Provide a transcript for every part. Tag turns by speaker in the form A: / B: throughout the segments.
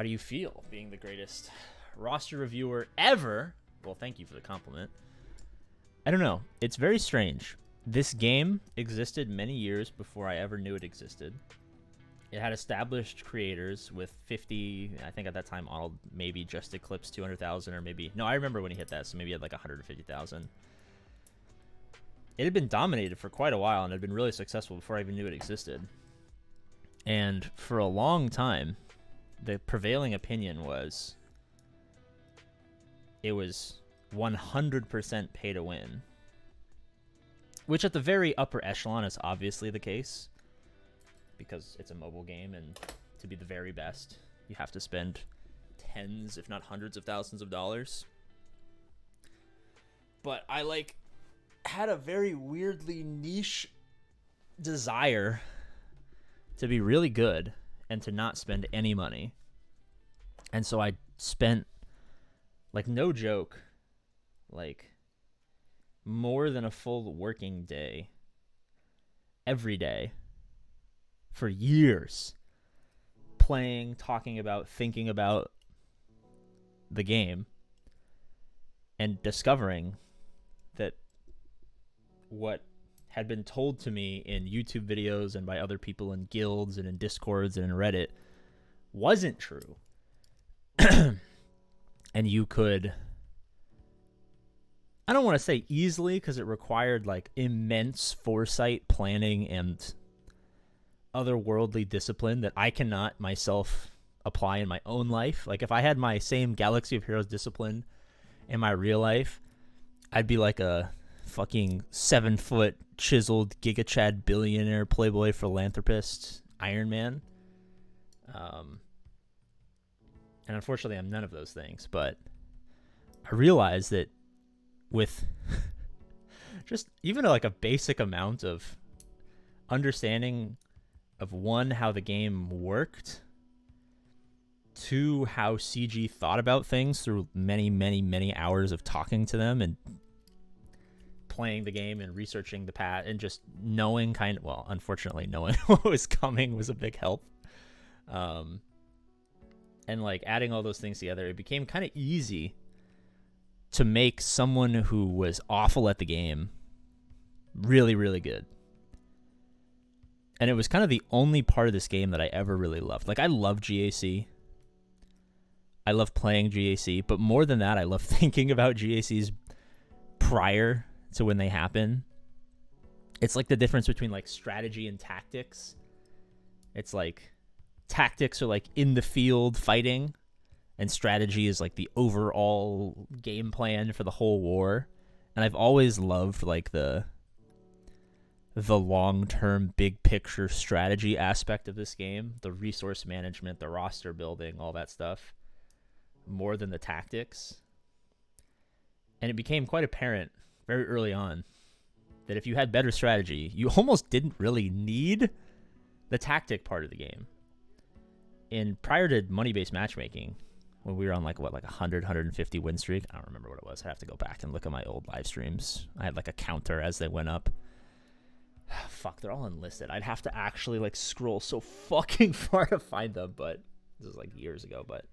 A: How do you feel being the greatest roster reviewer ever? Well, thank you for the compliment. I don't know. It's very strange. This game existed many years before I ever knew it existed. It had established creators with 50, I think at that time Arnold maybe just eclipsed 200,000 or maybe, no, I remember when he hit that, so maybe he had like 150,000. It had been dominated for quite a while and had been really successful before I even knew it existed. And for a long time, the prevailing opinion was it was 100% pay to win, which at the very upper echelon is obviously the case because it's a mobile game, and to be the very best, you have to spend tens, if not hundreds of thousands of dollars. But I had a very weirdly niche desire to be really good and to not spend any money. And so I spent, no joke, more than a full working day every day for years playing, talking about, thinking about the game, and discovering that what had been told to me in YouTube videos and by other people in guilds and in Discords and in Reddit wasn't true. And you could, I don't want to say easily because it required immense foresight, planning, and otherworldly discipline that I cannot myself apply in my own life. If I had my same Galaxy of Heroes discipline in my real life, I'd be like a fucking 7-foot chiseled Giga Chad billionaire playboy philanthropist Iron Man. And unfortunately I'm none of those things, but I realized that with just even a basic amount of understanding of, one, how the game worked, two, how CG thought about things through many, many, many hours of talking to them and playing the game and researching the path and just knowing unfortunately knowing what was coming was a big help. And adding all those things together, it became kind of easy to make someone who was awful at the game really, really good. And it was kind of the only part of this game that I ever really loved. I love GAC. I love playing GAC, but more than that, I love thinking about GACs prior to when they happen. It's the difference between strategy and tactics. It's tactics are in the field fighting, and strategy is the overall game plan for the whole war. And I've always loved the long-term big picture strategy aspect of this game, the resource management, the roster building, all that stuff, more than the tactics. And it became quite apparent very early on that if you had better strategy, you almost didn't really need the tactic part of the game. And prior to money-based matchmaking, when we were on 100, 150 win streak, I don't remember what it was. I have to go back and look at my old live streams. I had a counter as they went up. Fuck, they're all unlisted. I'd have to actually scroll so fucking far to find them, but this was years ago. But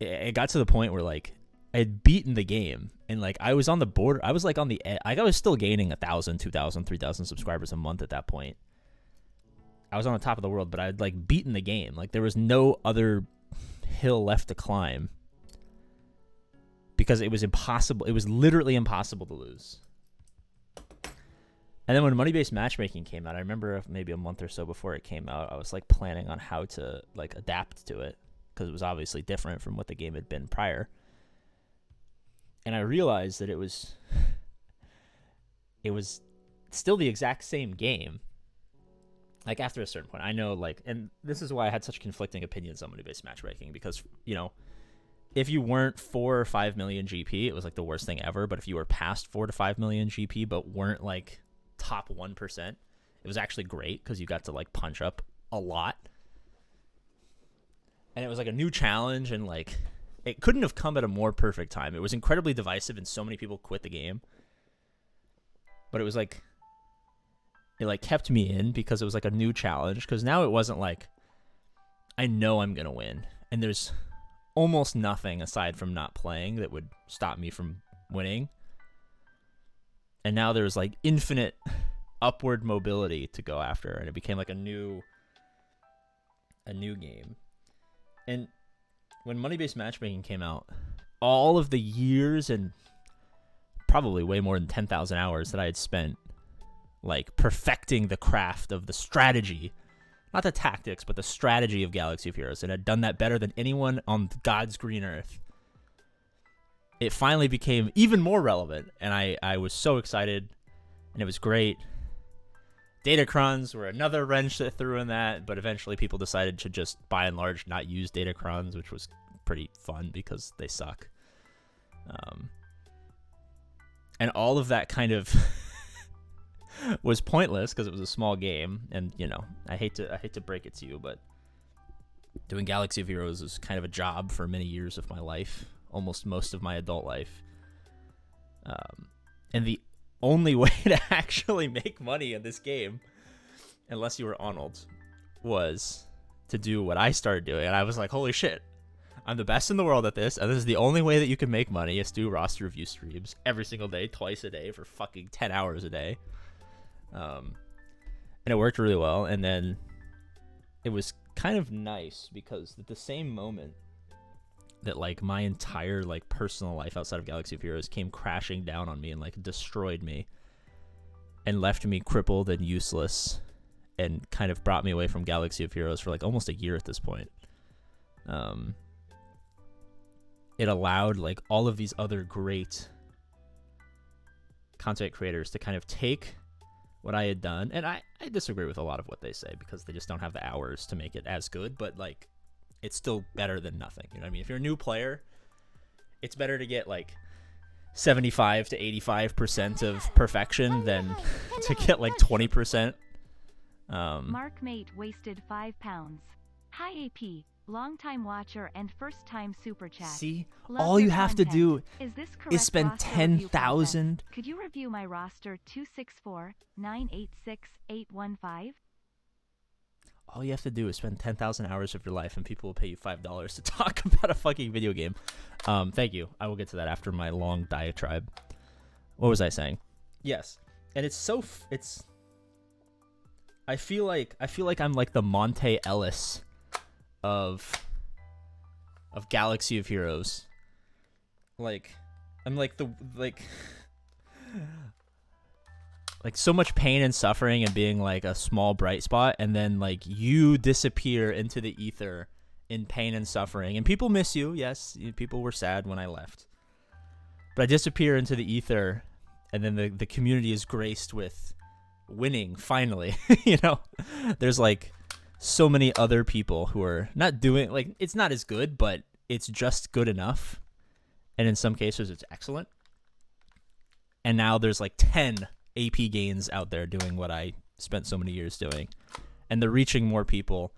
A: it got to the point where I had beaten the game, and I was on the border. I was on the edge. I was still gaining 1,000, 2,000, 3,000 subscribers a month at that point. I was on the top of the world, but I'd beaten the game. There was no other hill left to climb because it was impossible. It was literally impossible to lose. And then when money-based matchmaking came out, I remember maybe a month or so before it came out, I was planning on how to adapt to it because it was obviously different from what the game had been prior. And I realized that it was still the exact same game. After a certain point, I know, and this is why I had such conflicting opinions on money-based matchmaking, because, if you weren't 4 or 5 million GP, it was the worst thing ever. But if you were past 4 to 5 million GP, but weren't top 1%, it was actually great because you got to punch up a lot. And it was a new challenge, and it couldn't have come at a more perfect time. It was incredibly divisive, and so many people quit the game. But it was it kept me in because it was a new challenge. Because now it wasn't I know I'm going to win. And there's almost nothing aside from not playing that would stop me from winning. And now there's like infinite upward mobility to go after, and it became like a new game. And when money-based matchmaking came out, all of the years and probably way more than 10,000 hours that I had spent like perfecting the craft of the strategy, not the tactics, but the strategy of Galaxy of Heroes, and had done that better than anyone on God's green earth, it finally became even more relevant, and I was so excited, and it was great. Datacrons were another wrench that threw in that, but eventually people decided to just, by and large, not use Datacrons, which was pretty fun because they suck. And all of that kind of was pointless because it was a small game, and you know, I hate to break it to you, but doing Galaxy of Heroes was kind of a job for many years of my life, almost most of my adult life. And the only way to actually make money in this game, unless you were Arnold, was to do what I started doing. And I was like, holy shit, I'm the best in the world at this, and this is the only way that you can make money, is do roster review streams every single day, twice a day, for fucking 10 hours a day. And it worked really well. And then it was kind of nice because at the same moment that like my entire like personal life outside of Galaxy of Heroes came crashing down on me and like destroyed me and left me crippled and useless and kind of brought me away from Galaxy of Heroes for like almost a year at this point. It allowed like all of these other great content creators to kind of take what I had done, and I disagree with a lot of what they say because they just don't have the hours to make it as good, but like it's still better than nothing. You know what I mean? If you're a new player, it's better to get like 75 to 85% of perfection than to get like 20%.
B: Mark Mate wasted 5 pounds. Hi AP, long-time watcher and first-time super chat.
A: See,
B: Love
A: all you
B: your
A: have to
B: content.
A: do
B: Is this
A: is
B: correct
A: spend
B: roster review
A: 10,000.
B: process? Could you review my roster 264-986-815?
A: All you have to do is spend 10,000 hours of your life, and people will pay you $5 to talk about a fucking video game. Thank you. I will get to that after my long diatribe. What was I saying? Yes, and it's so it's. I feel like I'm like the Monte Ellis of Galaxy of Heroes. Like, I'm like like so much pain and suffering and being like a small bright spot, and then like you disappear into the ether in pain and suffering, and people miss you. Yes, people were sad when I left, but I disappear into the ether, and then the community is graced with winning finally. You know, there's like so many other people who are not doing, like, it's not as good, but it's just good enough, and in some cases it's excellent. And now there's like 10 APGAINS out there doing what I spent so many years doing, and they're reaching more people.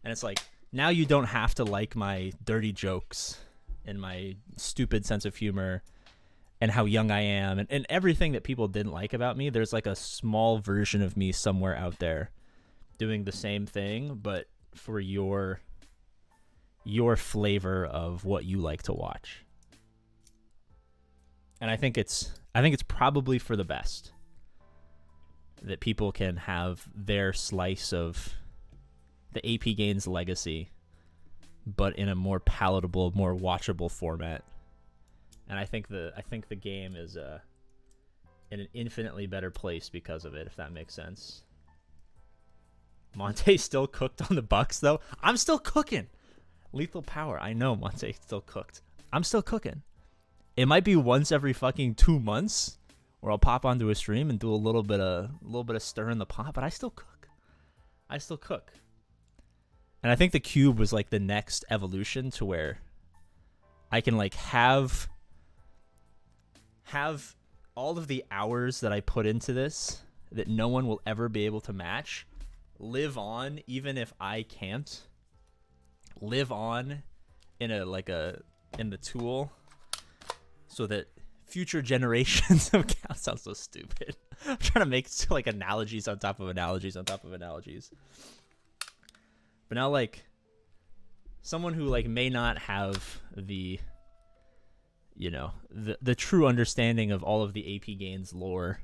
A: And it's like, now you don't have to like my dirty jokes and my stupid sense of humor and how young I am and everything that people didn't like about me. There's like a small version of me somewhere out there doing the same thing, but for your flavor of what you like to watch. And I think it's probably for the best that people can have their slice of the APGAINS legacy, but in a more palatable, more watchable format. And I think the game is in an infinitely better place because of it, if that makes sense. Monte still cooked on the Bucks, though. I'm still cooking. Lethal Power. I know Monte still cooked. I'm still cooking. It might be once every fucking 2 months where I'll pop onto a stream and do a little bit of stir in the pot, but I still cook. And I think the cube was like the next evolution to where I can like have all of the hours that I put into this that no one will ever be able to match live on, even if I can't live on in the tool, so that future generations of cows. Sounds so stupid. I'm trying to make like analogies on top of analogies on top of analogies. But now, like, someone who like may not have the, you know, the true understanding of all of the APGAINS lore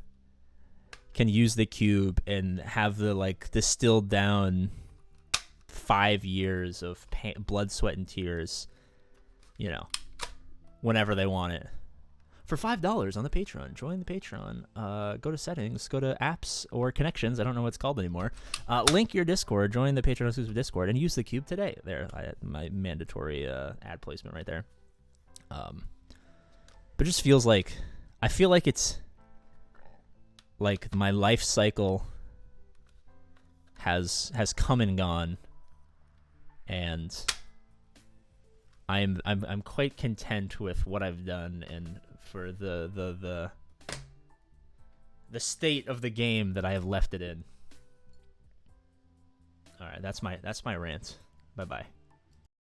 A: can use the cube and have the like distilled down 5 years of blood, sweat, and tears, you know, whenever they want it. For $5 on the Patreon. Join the Patreon. Go to settings, go to apps or connections. I don't know what it's called anymore. Link your Discord, join the Patreon exclusive Discord, and use the cube today. There, my mandatory ad placement right there. But it just feels like, I feel like it's like my life cycle has come and gone, and I'm quite content with what I've done and for the state of the game that I have left it in. All right, that's my rant. Bye bye.